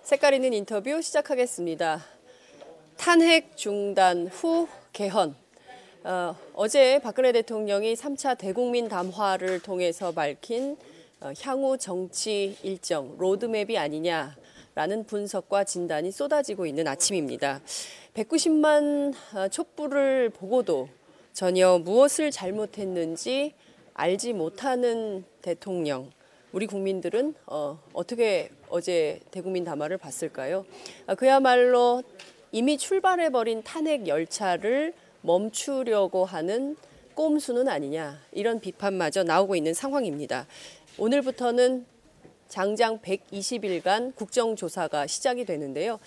색깔 있는 인터뷰 시작하겠습니다. 탄핵 중단 후 개헌. 어제 박근혜 대통령이 3차 대국민 담화를 통해서 밝힌 향후 정치 일정, 로드맵이 아니냐라는 분석과 진단이 쏟아지고 있는 아침입니다. 190만 촛불을 보고도 전혀 무엇을 잘못했는지 알지 못하는 대통령. 우리 국민들은 어떻게 어제 대국민 담화를 봤을까요? 그야말로 이미 출발해버린 탄핵 열차를 멈추려고 하는 꼼수는 아니냐, 이런 비판마저 나오고 있는 상황입니다. 오늘부터는 장장 120일간 국정조사가 시작이 되는데요.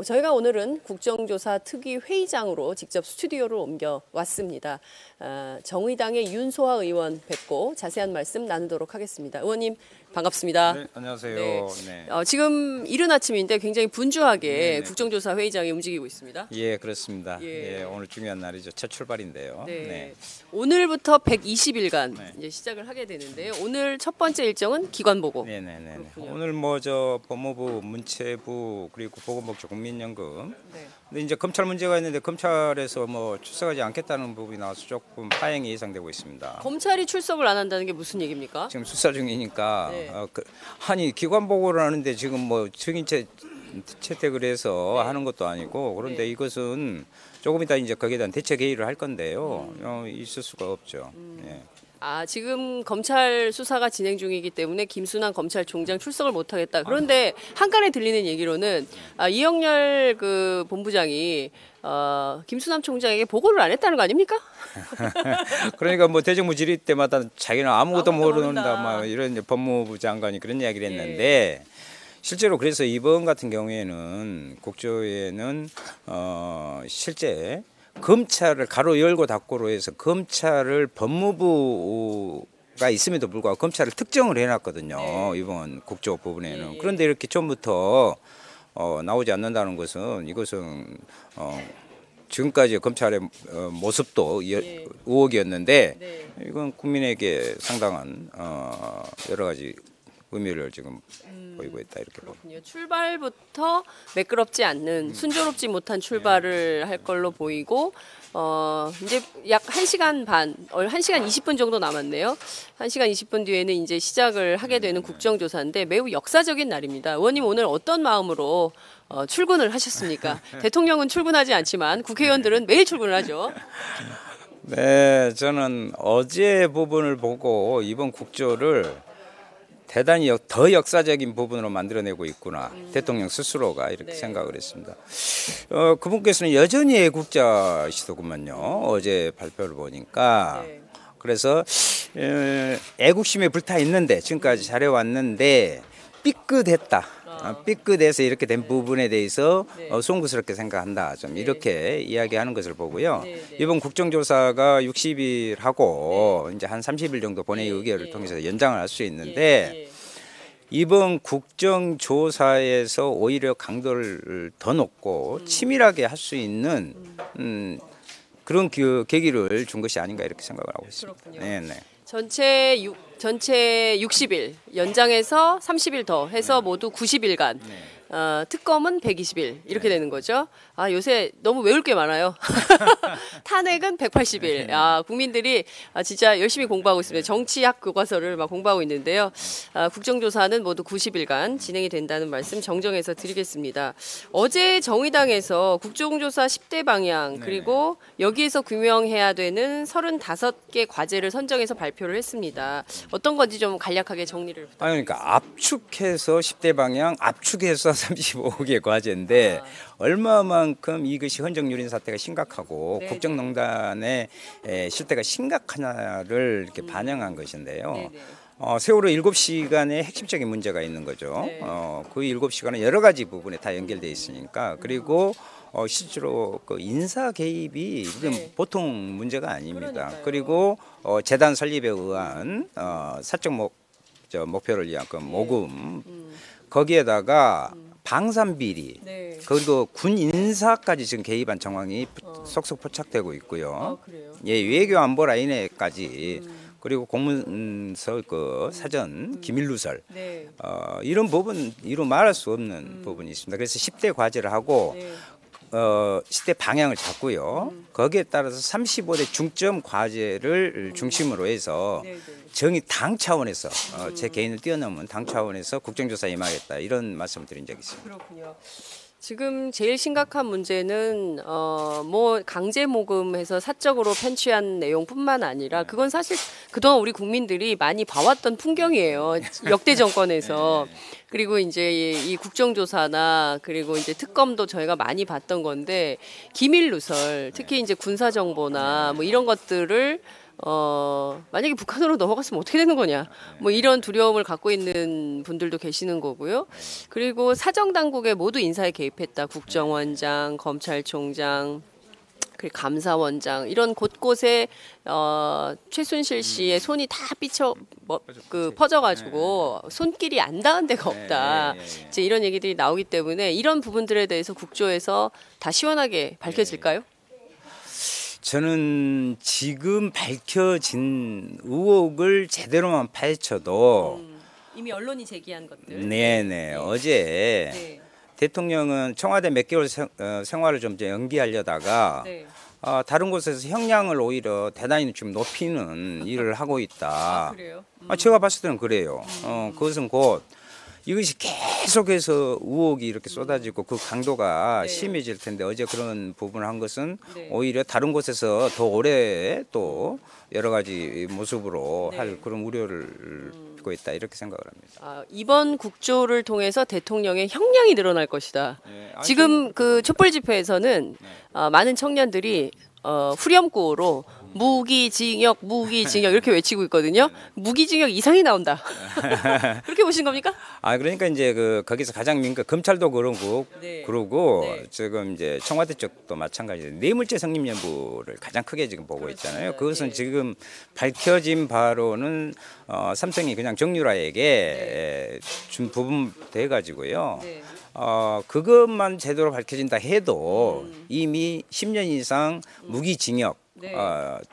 저희가 오늘은 국정조사 특위회의장으로 직접 스튜디오를 옮겨왔습니다. 정의당의 윤소아 의원 뵙고 자세한 말씀 나누도록 하겠습니다. 의원님 반갑습니다. 네, 안녕하세요. 네. 지금 이른 아침인데 굉장히 분주하게 네네. 국정조사 회의장이 움직이고 있습니다. 예, 그렇습니다. 예. 오늘 중요한 날이죠. 첫 출발인데요. 네. 오늘부터 120일간 네. 이제 시작을 하게 되는데요. 오늘 첫 번째 일정은 기관 보고. 네네네. 그렇군요. 오늘 법무부, 문체부 그리고 보건복지 국민연금. 네. 근데 이제 검찰 문제가 있는데 검찰에서 출석하지 않겠다는 부분이 나와서 조금 파행이 예상되고 있습니다. 검찰이 출석을 안 한다는 게 무슨 얘기입니까? 지금 수사 중이니까 네. 아니 기관 보고를 하는데 지금 증인 채택을 해서 하는 것도 아니고 그런데 네. 이것은 조금 이따 이제 거기에 대한 대책 회의를 할 건데요. 있을 수가 없죠. 예. 지금 검찰 수사가 진행 중이기 때문에 김순환 검찰총장 출석을 못 하겠다. 그런데 한간에 들리는 얘기로는 이영렬 그 본부장이 김순환 총장에게 보고를 안 했다는 거 아닙니까? 그러니까 대정부 질의 때마다 자기는 아무것도 아무것도 모른다 모른다. 막 이런 이제 법무부 장관이 그런 이야기를 예. 했는데 실제로 그래서 이번 같은 경우에는 국조에는 실제 검찰을 가로 열고 닫고로 해서 검찰을 법무부가 있음에도 불구하고 검찰을 특정을 해놨거든요. 네. 이번 국조 부분에는. 예. 그런데 이렇게 처음부터 나오지 않는다는 것은 이것은 지금까지 검찰의 모습도 예. 의혹이었는데 네. 이건 국민에게 상당한 여러 가지 의미를 지금 보이고 있다 이렇게 봅니다. 그렇군요. 출발부터 매끄럽지 않는 순조롭지 못한 출발을 할 걸로 보이고 이제 약 1시간 반, 1시간 20분 정도 남았네요. 1시간 20분 뒤에는 이제 시작을 하게 되는 국정조사인데 매우 역사적인 날입니다. 의원님 오늘 어떤 마음으로 출근을 하셨습니까? 대통령은 출근하지 않지만 국회의원들은 매일 출근을 하죠. 네, 저는 어제 부분을 보고 이번 국조를 대단히 더 역사적인 부분으로 만들어내고 있구나. 대통령 스스로가 이렇게 네. 생각을 했습니다. 그분께서는 여전히 애국자시더구만요. 어제 발표를 보니까. 네. 그래서 애국심에 불타 있는데 지금까지 잘해왔는데 삐끗했다. 삐끗해서 이렇게 된 부분에 대해서 네. 송구스럽게 생각한다. 좀 이렇게 이야기하는 것을 보고요. 네, 네. 이번 국정조사가 60일 하고 이제 한 30일 정도 본회의 의결을 통해서 연장을 할 수 있는데 예. 이번 국정조사에서 오히려 강도를 더 높고 치밀하게 할 수 있는 그런 계기를 준 것이 아닌가 이렇게 생각을 하고 있습니다. 그렇군요. 네네. 전체 60일 연장해서 30일 더 해서 모두 90일간 특검은 120일 이렇게 되는 거죠. 요새 너무 외울 게 많아요. 탄핵은 180일. 국민들이 진짜 열심히 공부하고 있습니다. 정치학 교과서를 막 공부하고 있는데요. 국정조사는 모두 90일간 진행이 된다는 말씀 정정해서 드리겠습니다. 어제 정의당에서 국정조사 10대 방향 그리고 여기에서 규명해야 되는 35개 과제를 선정해서 발표를 했습니다. 어떤 건지 좀 간략하게 정리를 부탁드립니다. 그러니까 압축해서 10대 방향, 압축해서 35개 과제인데 얼마만큼 이것이 헌정유린 사태가 심각하고 네네. 국정농단의 실태가 심각하냐를 이렇게 반영한 것인데요. 네네. 세월호 7시간에 핵심적인 문제가 있는 거죠. 네. 그 7시간은 여러 가지 부분에 다 연결돼 있으니까 그리고 실제로 그 인사 개입이 네. 보통 문제가 아닙니다. 그러니까요. 그리고 재단 설립에 의한 사적 목표를 위한 그 모금 거기에다가 방산 비리 네. 그리고 군 인사까지 지금 개입한 정황이 속속 포착되고 있고요. 그래요? 예, 외교 안보 라인에까지 그리고 공문서 그 사전 기밀 누설 네. 이런 부분 이루 말할 수 없는 부분이 있습니다. 그래서 10대 과제를 하고 네. 10대 방향을 잡고요. 거기에 따라서 35대 중점 과제를 중심으로 해서 네, 네. 정의 당 차원에서 제 개인을 뛰어넘은 당 차원에서 국정조사 임하겠다 이런 말씀을 드린 적이 있습니다. 그렇군요. 지금 제일 심각한 문제는 뭐 강제 모금해서 사적으로 편취한 내용뿐만 아니라 그건 사실 그동안 우리 국민들이 많이 봐왔던 풍경이에요. 역대 정권에서. 그리고 이제 이 국정조사나 그리고 이제 특검도 저희가 많이 봤던 건데 기밀 누설, 특히 이제 군사 정보나 뭐 이런 것들을 만약에 북한으로 넘어갔으면 어떻게 되는 거냐. 뭐 이런 두려움을 갖고 있는 분들도 계시는 거고요. 그리고 사정당국에 모두 인사에 개입했다. 국정원장, 검찰총장, 그리고 감사원장 이런 곳곳에 최순실 씨의 손이 다 퍼져가지고 손길이 안 닿은 데가 없다. 이제 이런 얘기들이 나오기 때문에 이런 부분들에 대해서 국조에서 다 시원하게 밝혀질까요? 저는 지금 밝혀진 의혹을 제대로만 파헤쳐도 이미 언론이 제기한 것들. 네네 어제 네. 대통령은 청와대 몇 개월 생활을 좀 연기하려다가 네. 다른 곳에서 형량을 오히려 대단히 좀 높이는 일을 하고 있다. 그래요? 제가 봤을 때는 그래요. 그것은 곧 이것이 계속해서 의혹이 이렇게 쏟아지고 그 강도가 네. 심해질 텐데 어제 그런 부분을 한 것은 네. 오히려 다른 곳에서 더 오래 또 여러 가지 모습으로 네. 할 그런 우려를 두고 있다 이렇게 생각을 합니다. 이번 국조를 통해서 대통령의 형량이 늘어날 것이다. 네. 지금 그 촛불 집회에서는 많은 청년들이 후렴구로 무기징역 이렇게 외치고 있거든요. 무기징역 이상이 나온다. 그렇게 보신 겁니까? 그러니까 이제 거기서 가장 검찰도 그러고 네. 그러고 네. 지금 이제 청와대 쪽도 마찬가지로 뇌물죄 성립 여부를 가장 크게 지금 보고 있잖아요. 그것은 네. 지금 밝혀진 바로는 삼성이 그냥 정유라에게 준 부분 돼 가지고요. 네. 그것만 제대로 밝혀진다 해도 이미 10년 이상 무기징역 네.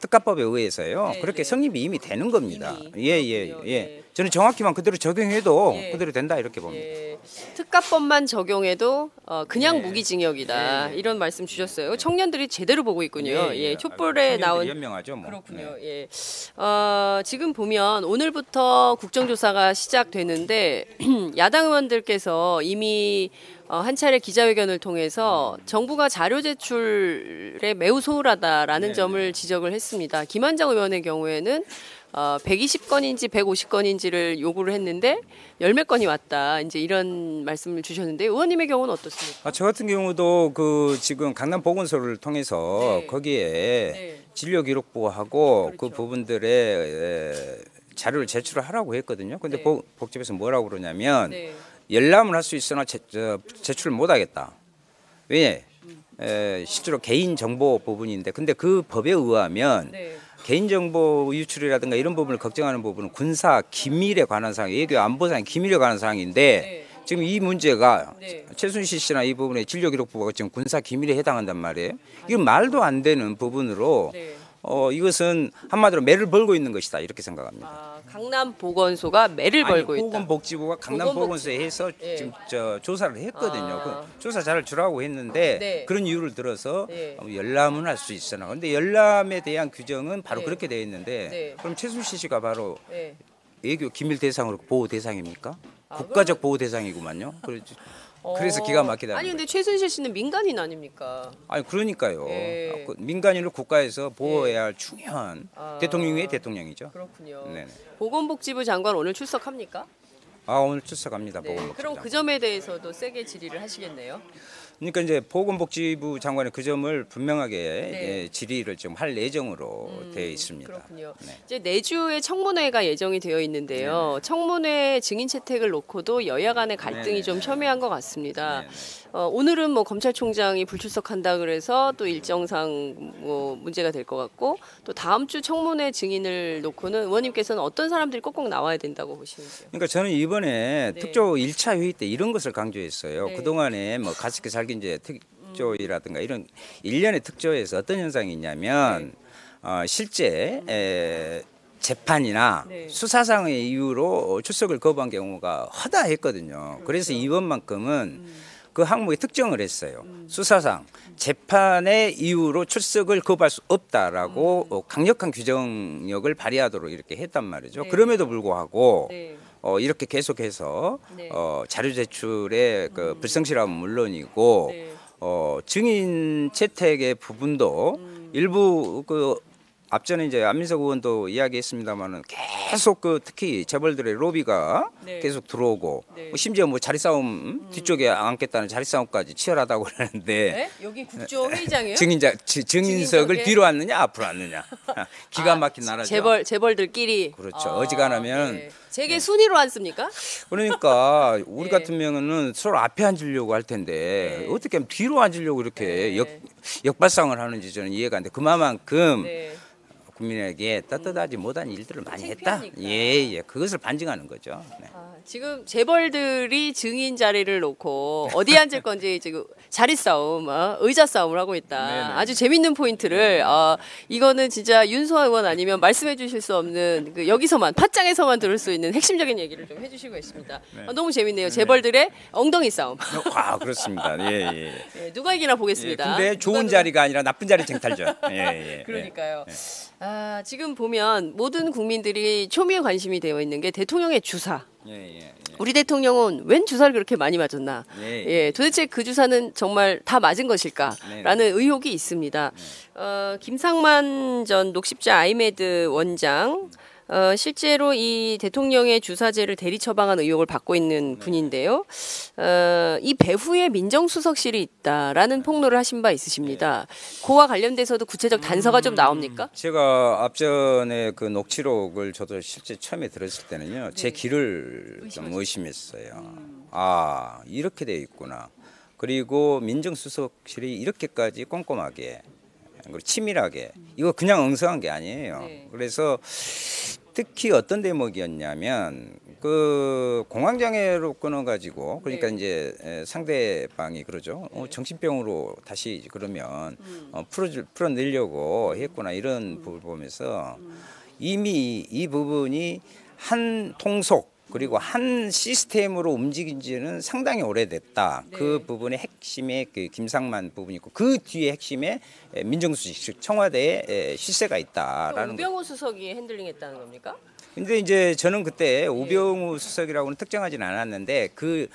특가법에 의해서요. 네, 그렇게 네. 성립이 이미 되는 겁니다. 이미. 예. 그렇군요. 예. 저는 정확히만 그대로 적용해도 예. 그대로 된다 이렇게 봅니다. 예, 특가법만 적용해도 그냥 네. 무기징역이다. 네. 이런 말씀 주셨어요. 청년들이 제대로 보고 있군요. 예, 촛불에 청년들이 나온 현명하죠. 뭐. 그렇군요. 네. 예. 지금 보면 오늘부터 국정조사가 시작되는데 야당 의원들께서 이미 한 차례 기자회견을 통해서 정부가 자료 제출에 매우 소홀하다라는 네, 점을 지적을 했습니다. 김한장 의원의 경우에는 120건인지 150건인지를 요구를 했는데 열 몇 건이 왔다. 이제 이런 말씀을 주셨는데 의원님의 경우는 어떻습니까? 저 같은 경우도 지금 강남 보건소를 통해서 네. 거기에 네. 진료 기록부하고 그 그렇죠. 부분들의 자료를 제출을 하라고 했거든요. 근데 네. 복지부에서 뭐라고 그러냐면 네. 열람을 할 수 있으나 제출을 못 하겠다. 왜? 실제로 개인 정보 부분인데 근데 그 법에 의하면 네. 개인정보 유출이라든가 이런 부분을 걱정하는 부분은 군사 기밀에 관한 사항, 외교 안보상 기밀에 관한 사항인데 네. 지금 이 문제가 네. 최순실 씨나 이 부분의 진료기록부가 지금 군사 기밀에 해당한단 말이에요. 이건 말도 안 되는 부분으로 네. 이것은 한마디로 매를 벌고 있는 것이다 이렇게 생각합니다. 강남 보건소가 매를 벌고 있다. 보건복지부가 강남 보건소에 해서 예. 지금 조사를 했거든요. 그 조사 자료를 주라고 했는데 네. 그런 이유를 들어서 네. 열람은 할 수 있으나 근데 열람에 대한 규정은 바로 네. 그렇게 되어 있는데 네. 그럼 최순실 씨가 바로 네. 외교 기밀 대상으로 보호 대상입니까? 국가적 보호 대상이구만요. 그래서 기가 막히다. 아니 근데 최순실 씨는 민간인 아닙니까? 아니 그러니까요. 예. 민간인을 국가에서 보호해야 할 중요한 아. 대통령 위의 대통령이죠. 그렇군요. 네네. 보건복지부 장관 오늘 출석합니까? 오늘 출석합니다. 네. 보건복지부 그럼 장관. 그 점에 대해서도 세게 질의를 하시겠네요. 그러니까 이제 보건복지부 장관의 그 점을 분명하게 네. 질의를 좀 할 예정으로 되어 있습니다. 그렇군요. 네. 이제 내주에 청문회가 예정이 되어 있는데요. 청문회 증인 채택을 놓고도 여야 간의 갈등이 네네. 좀 첨예한 것 같습니다. 네네. 오늘은 뭐 검찰총장이 불출석한다 그래서 또 일정상 뭐 문제가 될 것 같고 또 다음 주 청문회 증인을 놓고는 의원님께서는 어떤 사람들이 꼭꼭 나와야 된다고 보시는지요? 그러니까 저는 이번에 네. 특조 1차 회의 때 이런 것을 강조했어요. 네. 그동안에 뭐 가습기 살균제 특조이라든가 이런 일련의 특조에서 어떤 현상이 있냐면 실제 재판이나 네. 수사상의 이유로 출석을 거부한 경우가 허다했거든요. 그래서 이번만큼은 그 항목에 특정을 했어요. 수사상 재판의 이유로 출석을 거부할 수 없다라고 강력한 규정력을 발휘하도록 이렇게 했단 말이죠. 네. 그럼에도 불구하고 네. 이렇게 계속해서 네. 자료 제출의 그 불성실함은 물론이고 네. 증인 채택의 부분도 일부 그 앞전에 이제 안민석 의원도 이야기했습니다만은 계속 그 특히 재벌들의 로비가 네. 계속 들어오고 네. 심지어 뭐 자리 싸움 뒤쪽에 앉겠다는 자리 싸움까지 치열하다고 그러는데 네? 여기 국조 회의장이에요? 증인석을 증인석에? 뒤로 앉느냐 앞으로 앉느냐 기가 막힌 나라죠. 재벌들끼리 그렇죠. 어지간하면 네. 제게 순위로 앉습니까? 그러니까 우리 네. 같은 경우는 서로 앞에 앉으려고 할 텐데 네. 어떻게 하면 뒤로 앉으려고 이렇게 네. 역발상을 하는지 저는 이해가 안 돼. 그만큼 네. 국민에게 떳떳하지 못한 일들을 많이 했다. 창피하니까. 예. 그것을 반증하는 거죠. 네. 지금 재벌들이 증인 자리를 놓고 어디에 앉을 건지 지금 자리 싸움, 의자 싸움을 하고 있다. 네네. 아주 재밌는 포인트를 이거는 진짜 윤소아 의원 아니면 말씀해 주실 수 없는 그 여기서만 팟짱에서만 들을 수 있는 핵심적인 얘기를 좀 해주시고 있습니다. 너무 재밌네요. 재벌들의 엉덩이 싸움. 그렇습니다. 예. 네, 누가 이기나 보겠습니다. 근데 좋은 자리가 아니라 나쁜 자리 쟁탈전. 예. 그러니까요. 지금 보면 모든 국민들이 초미의 관심이 되어 있는 게 대통령의 주사. 예. 우리 대통령은 웬 주사를 그렇게 많이 맞았나? 예. 도대체 그 주사는 정말 다 맞은 것일까라는 의혹이 있습니다. 김상만 전 녹십자 아이메드 원장. 실제로 이 대통령의 주사제를 대리 처방한 의혹을 받고 있는 분인데요. 이 배후에 민정수석실이 있다라는 폭로를 하신 바 있으십니다. 그와 관련돼서도 구체적 단서가 좀 나옵니까? 제가 앞전에 그 녹취록을 저도 실제 처음에 들었을 때는요. 제 귀를 좀 의심했어요. 이렇게 돼 있구나. 그리고 민정수석실이 이렇게까지 꼼꼼하게 그리고 치밀하게 이거 그냥 엉성한 게 아니에요. 네. 그래서 특히 어떤 대목이었냐면 그 공황장애로 끊어가지고 그러니까 네. 이제 상대방이 그러죠. 정신병으로 다시 그러면 풀어내려고 했구나 이런 부분을 보면서 이미 이 부분이 한 통속 그리고 한 시스템으로 움직인 지는 상당히 오래됐다. 네. 그 부분의 핵심에 그 김상만 부분이 있고 그 뒤에 핵심에 민정수석 청와대에 실세가 있다라는 거. 우병우 수석이 핸들링했다는 겁니까? 근데 이제 저는 그때 우병우 수석이라고는 특정하지는 않았는데 그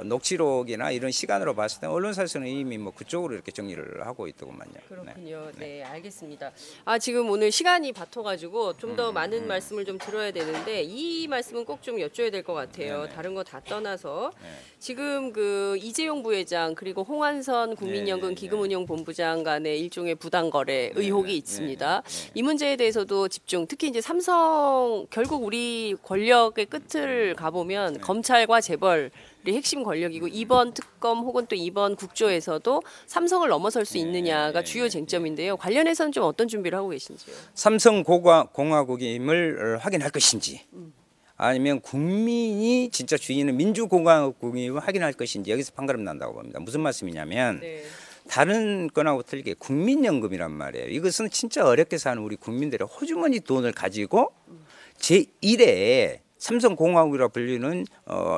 녹취록이나 이런 시간으로 봤을 때 언론사에서는 이미 뭐 그쪽으로 이렇게 정리를 하고 있더구만요. 그렇군요. 네, 알겠습니다. 지금 오늘 시간이 바토가지고 좀 더 많은 말씀을 좀 들어야 되는데 이 말씀은 꼭 좀 여쭤야 될 것 같아요. 네네. 다른 거 다 떠나서 네. 지금 그 이재용 부회장 그리고 홍한선 국민연금 네. 기금운용본부장 간의 일종의 부당거래 의혹이 있습니다. 네. 이 문제에 대해서도 집중, 특히 이제 삼성 결국 우리 권력의 끝을 가보면 검찰과 재벌이 핵심 권력이고 이번 특검 혹은 또 이번 국조에서도 삼성을 넘어설 수 있느냐가 주요 쟁점인데요. 관련해서는 좀 어떤 준비를 하고 계신지요? 삼성공화국임을 확인할 것인지 아니면 국민이 진짜 주인은 민주공화국임을 확인할 것인지 여기서 판가름 난다고 봅니다. 무슨 말씀이냐면 네. 다른 건하고 틀리게 국민연금이란 말이에요. 이것은 진짜 어렵게 사는 우리 국민들의 호주머니 돈을 가지고 제1회 삼성공화국이라 불리는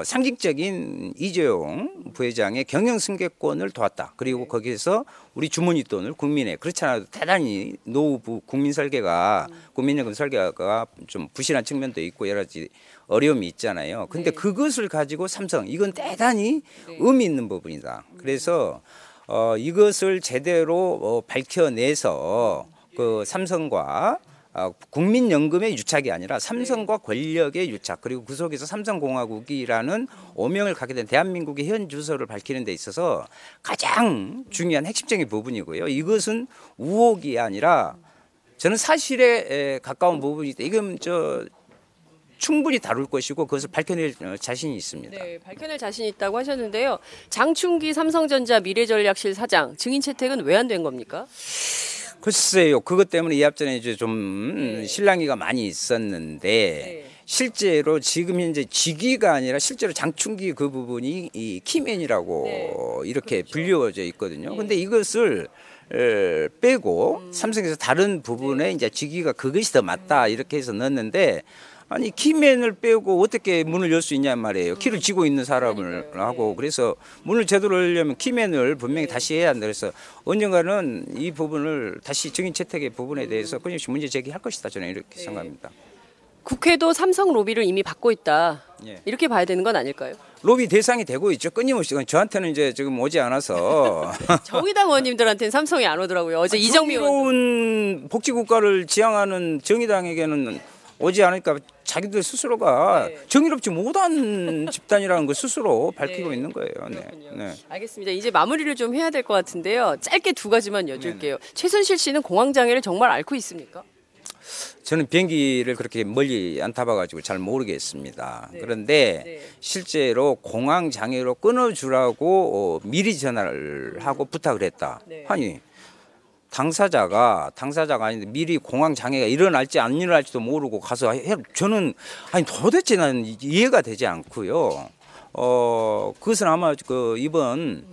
상징적인 이재용 부회장의 경영 승계권을 도왔다. 그리고 거기에서 우리 주머니 돈을 국민의 그렇지 않아도 대단히 노후 국민 설계가 국민연금 설계가 좀 부실한 측면도 있고 여러 가지 어려움이 있잖아요. 근데 그것을 가지고 삼성 이건 대단히 의미 있는 부분이다. 그래서 이것을 제대로 밝혀내서 그 삼성과 국민연금의 유착이 아니라 삼성과 권력의 유착 그리고 그 속에서 삼성공화국이라는 오명을 갖게 된 대한민국의 현 주소를 밝히는 데 있어서 가장 중요한 핵심적인 부분이고요. 이것은 우혹이 아니라 저는 사실에 가까운 부분이다. 이건 충분히 다룰 것이고 그것을 밝혀낼 자신이 있습니다. 네, 밝혀낼 자신 있다고 하셨는데요. 장충기 삼성전자 미래전략실 사장 증인 채택은 왜 안 된 겁니까? 글쎄요. 그것 때문에 이 앞전에 이제 좀 실랑이가 많이 있었는데 실제로 지금 현재 직위가 아니라 실제로 장충기 그 부분이 이 키맨이라고 이렇게 불리워져 있거든요. 근데 이것을 빼고 삼성에서 다른 부분에 이제 직위가 그것이 더 맞다 이렇게 해서 넣었는데 아니 키맨을 빼고 어떻게 문을 열 수 있냐 말이에요. 키를 쥐고 있는 사람을 하고 그래서 문을 제대로 열려면 키맨을 분명히 다시 해야 한다. 그래서 언젠가는 이 부분을 다시 증인 채택의 부분에 대해서 끊임없이 문제 제기할 것이다 저는 이렇게 생각합니다. 국회도 삼성 로비를 이미 받고 있다. 예. 이렇게 봐야 되는 건 아닐까요? 로비 대상이 되고 있죠. 끊임없이 저한테는 이제 지금 오지 않아서 정의당 의원님들한테는 삼성이 안 오더라고요. 어제 이정미 의원. 정의로운 복지국가를 지향하는 정의당에게는 오지 않으니까 자기들 스스로가 네. 정의롭지 못한 집단이라는 걸 스스로 밝히고 네. 있는 거예요. 네. 그렇군요. 네. 알겠습니다. 이제 마무리를 좀 해야 될 것 같은데요. 짧게 두 가지만 여쭐게요. 최순실 씨는 공황장애를 정말 앓고 있습니까? 저는 비행기를 그렇게 멀리 안 타봐가지고 잘 모르겠습니다. 네. 그런데 네. 실제로 공황 장애로 끊어주라고 미리 전화를 하고 부탁을 했다. 네. 아니 당사자가 아닌데 미리 공황 장애가 일어날지 안 일어날지도 모르고 가서 저는 아니 도대체 나는 이해가 되지 않고요. 그것은 아마 그 이번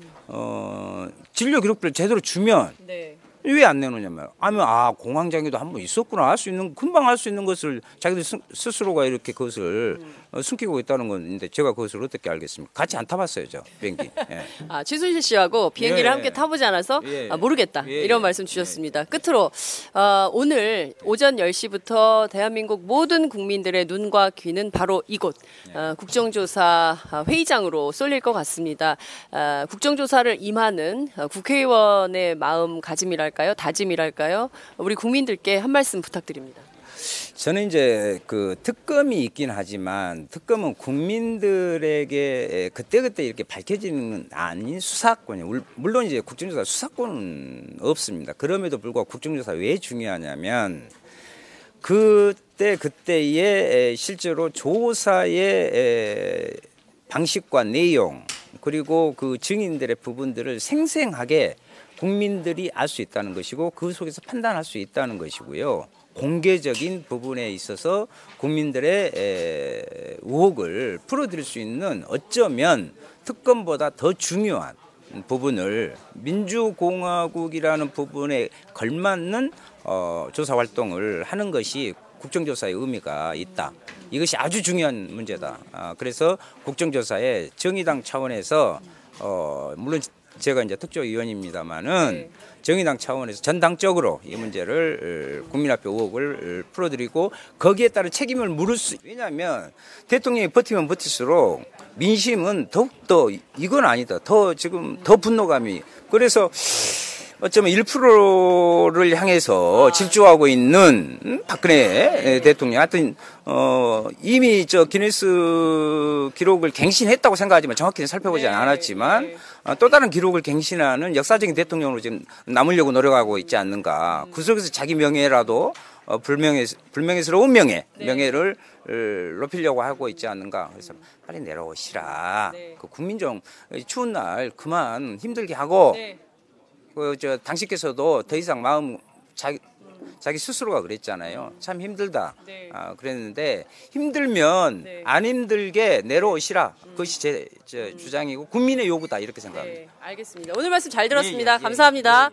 진료 기록비를 제대로 주면. 네. 왜 안 내놓냐면 공황장애도 한번 있었구나 할 수 있는 금방 할 수 있는 것을 자기들 스스로가 이렇게 그것을 숨기고 있다는 건데 제가 그것을 어떻게 알겠습니까? 같이 안 타봤어요 저 비행기. 예. 최순실 씨하고 비행기를 예. 함께 타보지 않아서 예. 모르겠다 예. 이런 말씀 주셨습니다. 끝으로 오늘 오전 10시부터 대한민국 모든 국민들의 눈과 귀는 바로 이곳 국정조사 회의장으로 쏠릴 것 같습니다. 국정조사를 임하는 국회의원의 마음가짐이랄까요? 다짐이랄까요? 우리 국민들께 한 말씀 부탁드립니다. 저는 이제 그 특검이 있긴 하지만 특검은 국민들에게 그때그때 이렇게 밝혀지는 건 아닌 수사권이에요. 물론 이제 국정조사 수사권은 없습니다. 그럼에도 불구하고 국정조사 왜 중요하냐면 그때의 실제로 조사의 방식과 내용 그리고 그 증인들의 부분들을 생생하게 국민들이 알 수 있다는 것이고 그 속에서 판단할 수 있다는 것이고요. 공개적인 부분에 있어서 국민들의 의혹을 풀어드릴 수 있는 어쩌면 특검보다 더 중요한 부분을 민주공화국이라는 부분에 걸맞는 조사 활동을 하는 것이 국정조사의 의미가 있다. 이것이 아주 중요한 문제다. 그래서 국정조사에 정의당 차원에서 물론 제가 이제 특조위원입니다만은 네. 정의당 차원에서 전당적으로 이 문제를 국민 앞에 의혹을 풀어드리고 거기에 따른 책임을 물을 수. 왜냐하면 대통령이 버티면 버틸수록 민심은 더욱더 이건 아니다. 더 지금 더 분노감이. 그래서 어쩌면 1%를 향해서 질주하고 있는 박근혜 대통령. 하여튼 이미 저 기네스 기록을 갱신했다고 생각하지만 정확히는 살펴보지 않았지만 또 다른 기록을 갱신하는 역사적인 대통령으로 지금 남으려고 노력하고 있지 않는가. 그 속에서 자기 명예라도 불명예스러운 명예를 높이려고 하고 있지 않는가. 그래서 빨리 내려오시라. 그 국민정 추운 날 그만 힘들게 하고 당신께서도 더 이상 마음 자기 스스로가 그랬잖아요. 참 힘들다. 그랬는데 힘들면 안 힘들게 내려오시라. 그것이 제 주장이고 국민의 요구다 이렇게 생각합니다. 알겠습니다. 오늘 말씀 잘 들었습니다. 감사합니다.